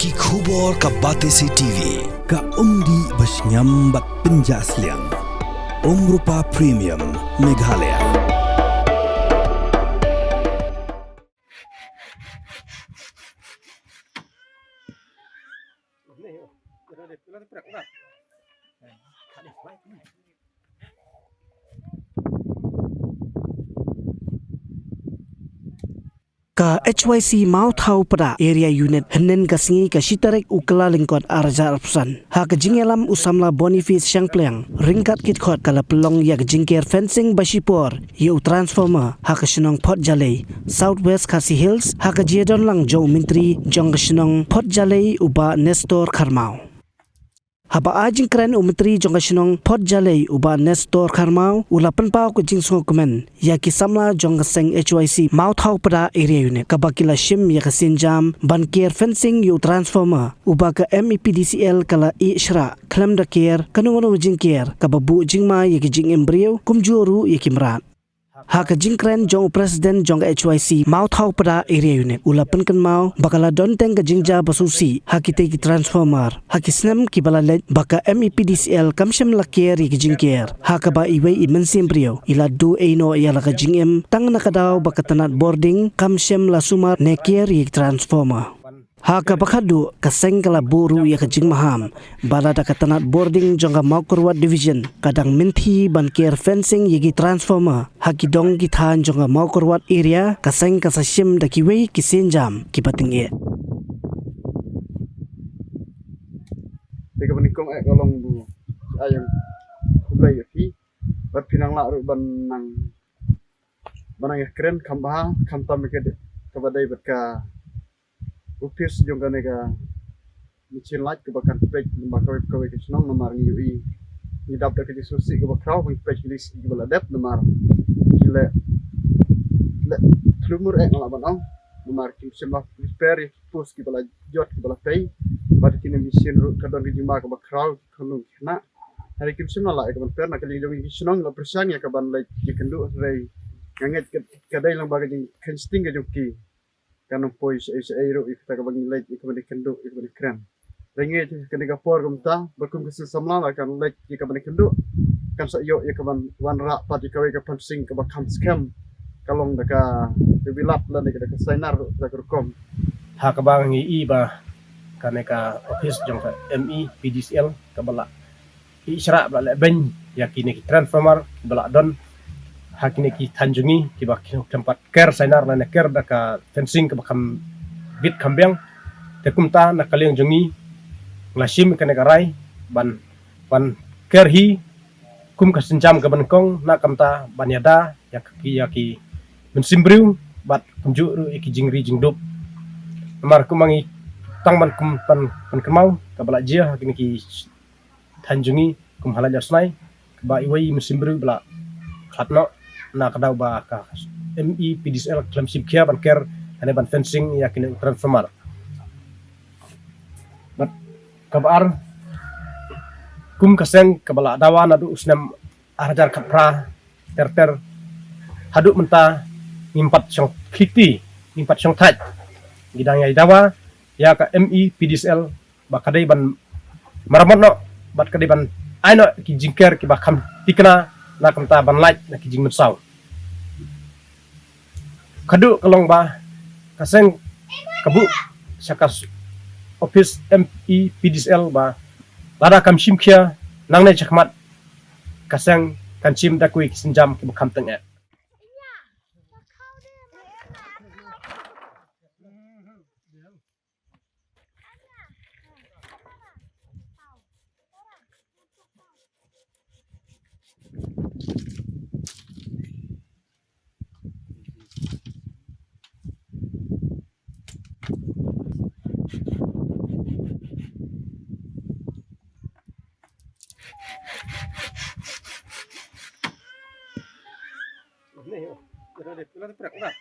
Ki khubor ka Batesi TV. Ka undi basnyam bak penjaslian. Rupa Premium Meghalaya. Ka HYC mau thau pada area unit henen kasingi ka sitarek ukla lingkot arja arpusan ha ka jingelam usamla Boniface Shangpleng ringkat kit khot kala pelong ya ka jingker fencing basipor yu transformer ha ka shinong Port Jalei Southwest Khasi Hills ha ka jiedon lang jo mintri jong ka shinong Port Jalei uba Nestor Karmau haba ajing kren umitri jong ka shinong Port Jalei uba Nestor Karmau ulapan pau ko jing sungo komen ya ki samla jong ka seng HYC mau thau pada area unit ka bakila shim ya ka sinjam ban care fencing yu transformer uba ka MEPDCL kala i shra klam da care kanungono jing care ka babu jing ma ya ki jing embryo kumjuru ya ki mrat ha ka jing kren jong president jong ka HYC mau thau pada area unit ulapan kan mau bakala don teng ka jingja basusi ha ki te ki transformer ha ki snam ki bala le baka MEPDCL kamshem la care ki jing care ha ka ba iwe imen simbrio ila do eino ya la ka jing em tang na ka daw baka tanat boarding kamshem la sumar ne care ki transformer ha ka bakhadu ka seng kala buru ya ka jing maham bala da ka tanat boarding jong ka Maukurwat division kadang minthi ban care fencing yegi transformer ha ki dong ki than jong ka Maukurwat area ka seng ka sashim da ki wei ki senjam ki pating e Tega menikong kolong bu ayam kublai fi bat pinang la ru banang ya keren kambah kamtam ke kabadai bat ka upis jong ka nega micin light ke bakan page maka ke ke senong nomor ni ui ni dap da ke susi ke bakrau ke page list ke bala dep nomor le trumur ngala banang nomor kim semah repair post ke bala jot ke bala pay pada kini mesin kadon ke jima ke bakrau kanu na hari kim semah la ke ban per na ke jong ke senong la persan ya ke ban lai ke kendu rei nganget ke dai lang bagajing kensting ke joki kanong pois aero ikta ka bagi light ikta bani kendo ikta bani kran rengi ke nega por kumta bakum ke samla kan light ikta bani kendo kan sa yo ikta ban wan ra pat ikta ka pansing ka bakam scam kalong daka develop la nega ka sainar da kom ha ka bang i ba kaneka office jong ka ME PDCL ka bala isra bala ben yakini transformer bala don hakini ki tanjungi ki bak tempat ker sainar na ker da ka fencing ka bakam bit kambyang te kumta na kaling jungi nglasim ka negarai ban ker hi kum ka senjam ka bankong na kamta banyada yaki mensimbriu bat kumju iki jingri jingdup mar kumangi tang ban kum pan kemau ka bala jia hakini ki tanjungi kum halaja snai ba iwai mensimbriu bala khatno na kadau ba ka ME PDCL klam simkia ban ker ane ban fencing yakin transformer bat kabar kum kaseng kabala dawan adu usnam arjar kapra ter haduk menta nimpat syong khiti nimpat syong thaj gidang yai dawa ya ka ME PDCL ba kadai ban maramot no bat kadai ban aino ki jingker ki ba kham tikna na kamta ban light na kijing mensau kadu kalong ba kaseng kabu sakas office ME PDCL ba lada kam simkhia nangne chakmat kaseng kanchim da kui sinjam ki bakam teng e ni yo ada prak dah